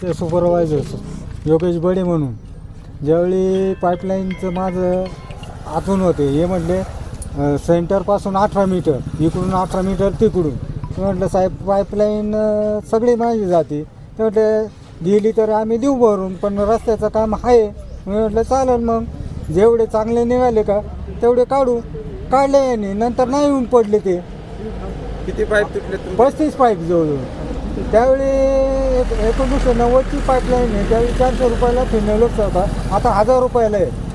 ते सुपरवायझर योगेश बडे म्हणून. ज्यावेळी पाईपलाईनचं माझं आतून होते, हे म्हटले सेंटरपासून 18 मीटर, इकडून 18 मीटर तिकडून. म्हटलं साहेब पाईपलाईन सगळी माझी जाते. ते म्हटलं गेली तर आम्ही देऊ भरून, पण रस्त्याचं काम आहे. मी म्हटलं चालेल, मग जेवढे चांगले निघाले का तेवढे काढले यांनी. नंतर नाही येऊन पडले ते. किती पाईप तुटले? 35 पाईप जवळजवळ. त्यावेळी 1990ची पाईपलाईन आहे. त्यावेळी 400 रुपयाला फिनोलेक्स होता, आता 1000 रुपयाला आहे.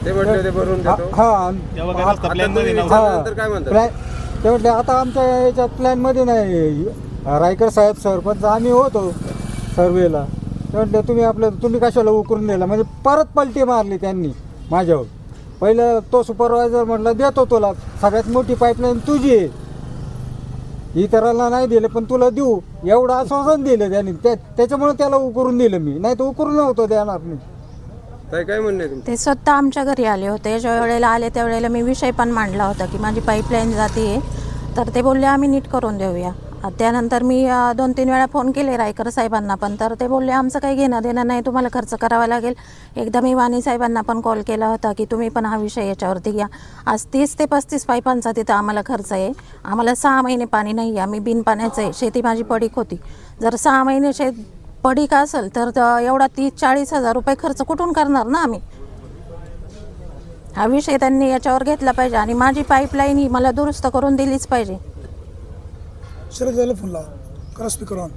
ते म्हटले ते भरून देतो. हां, काय म्हणतात? ते म्हटले आता आमच्या याच्यात प्लॅनमध्ये नाही. रायकर साहेब सरपंच आम्ही होतो सर्वेला. ते म्हटले तुम्ही कशाला उकरून दिला, म्हणजे परत पलटी मारली त्यांनी माझ्यावर. पहिलं तो सुपरवायझर म्हटलं देतो तुला, सगळ्यात मोठी पाईपलाईन तुझी आहे, इतरांना नाही दिले पण तुला देऊ, एवढं आश्वासन दिलं त्यांनी. त्याच्यामुळे त्याला उकरून दिलं मी, नाही तर उकरून नव्हतं देणार मी. काय म्हणणे तुमचं? ते स्वतः आमच्या घरी आले होते. ज्या वेळेला आले त्यावेळेला मी विषय पण मांडला होता की माझी पाईपलाईन जाते, तर ते बोलले आम्ही नीट करून देऊया. त्यानंतर मी 2-3 वेळा फोन केले रायकर साहेबांना पण, तर ते बोलले आमचं काही घेणं देणं नाही, तुम्हाला खर्च करावा लागेल. एकदा मी वाणी साहेबांना पण कॉल केला होता की तुम्ही पण हा विषय याच्यावरती घ्या. आज 30 ते 35 पाईपांचा तिथं आम्हाला खर्च आहे. आम्हाला 6 महिने पाणी नाही आहे, आम्ही बिन पाण्याचं आहे. शेती माझी पडीक होती. जर 6 महिने पडीक असेल तर एवढा 30-40 हजार रुपये खर्च कुठून करणार ना आम्ही. हा विषय त्यांनी याच्यावर घेतला पाहिजे आणि माझी पाईपलाईन ही मला दुरुस्त करून दिलीच पाहिजे. फोन लावा, करा स्पीकर ऑन.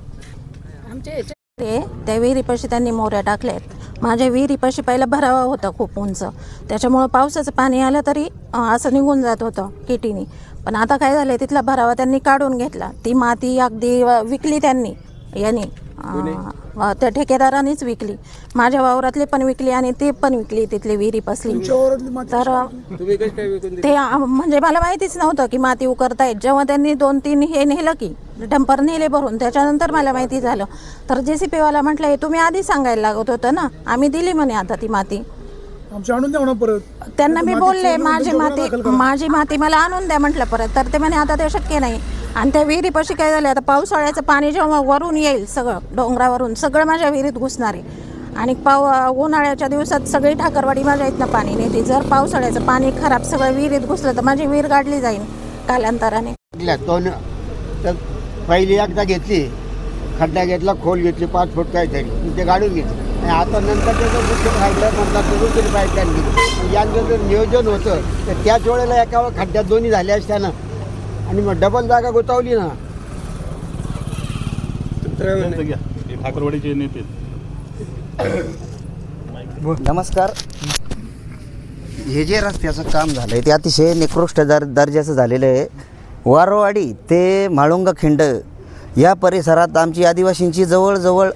त्या विहिरीपाशी त्यांनी मोऱ्या टाकल्यात. माझ्या विहिरीपाशी पहिला भरावा होता खूप उंच, त्याच्यामुळं पावसाचं पाणी आलं तरी असं निघून जात होतं किटीने. पण आता काय झालं, तिथला भरावा त्यांनी काढून घेतला. ती माती अगदी विकली त्यांनी, यांनी त्या ठेकेदारांनीच विकली. माझ्या वावरातली पण विकली आणि ते पण विकली तिथली विहिरी पसली. तर ते म्हणजे मला माहितीच नव्हतं की माती उकरतायत. जेव्हा त्यांनी 2-3 हे नेलं की डंपर नेले भरून, त्याच्यानंतर मला माहिती झालं. तर JCP वाला म्हटलं हे तुम्ही आधी सांगायला लागत होतं ना, आम्ही दिली म्हणे आता ती माती. त्यांना मी बोलले माझी माती मला आणून द्या म्हटलं परत, तर ते म्हणे आता ते शक्य नाही. आणि त्या विहिरीपाशी काय झालं, आता पावसाळ्याचं पाणी जेव्हा वरून येईल सगळं डोंगरावरून सगळं माझ्या विहिरीत घुसणार आहे. आणि उन्हाळ्याच्या दिवसात सगळी ठाकरवाडी माझ्या इथनं पाणी नेते. जर पावसाळ्याचं पाणी खराब सगळं विहिरीत घुसलं तर माझी विहीर गाडली जाईल कालांतराने. पहिली एकदा घेतली, खड्डा घेतला, खोल घेतली 5 फूट काहीतरी, ते गाडून घेतली. आता नंतर त्याचं राहिलं म्हणतात दुसरी पाईपलाईन घेतली. यांचं जर नियोजन होतं तर त्याच वेळेला एका वेळेला खड्ड्यात दोन्ही झाल्या असत्यानं आणि मग डबल जागा गुतावली ना. ठाकरवाडीचे नेते. नमस्कार. हे जे रस्त्याचं काम झालं आहे ते अतिशय निकृष्ट दर्जाचं झालेलं आहे. वारवाडी ते म्हाळुंगा खिंड या परिसरात आमची आदिवासींची जवळजवळ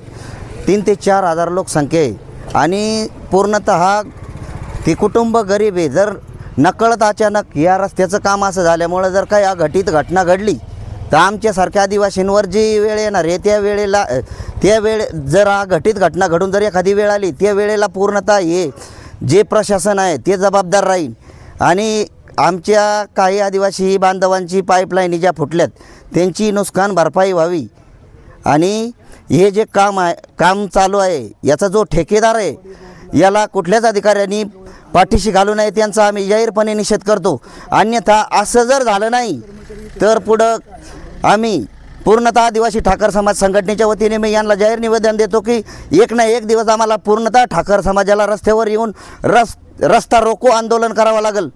3 ते 4 हजार लोकसंख्या आहे आणि पूर्णतः ती कुटुंब गरीब आहे. जर नकळत अचानक या रस्त्याचं काम असं झाल्यामुळं जर काही अघटित घटना घडली तर आमच्यासारख्या आदिवासींवर जी वेळ येणार आहे त्या जर अघटित घटना घडून जर एखादी वेळ आली त्या वेळेला पूर्णतः हे जे प्रशासन आहे ते जबाबदार राहील. आणि आमच्या काही आदिवासी बांधवांची पाईपलाईनी ज्या फुटल्यात त्यांची नुकसान भरपाई व्हावी. आणि हे जे काम चालू आहे याचा जो ठेकेदार आहे याला कुठल्याच अधिकाऱ्यांनी पाठीशी घालू नये, त्यांचा आम्ही जाहीरपणे निषेध करतो. अन्यथा असं जर झालं नाही तर पुढं आम्ही पूर्णतः आदिवासी ठाकर समाज संघटनेच्या वतीने मी यांना जाहीर निवेदन देतो की एक ना एक दिवस आम्हाला पूर्णतः ठाकर समाजाला रस्त्यावर येऊन रस्ता रोको आंदोलन करावं लागेल.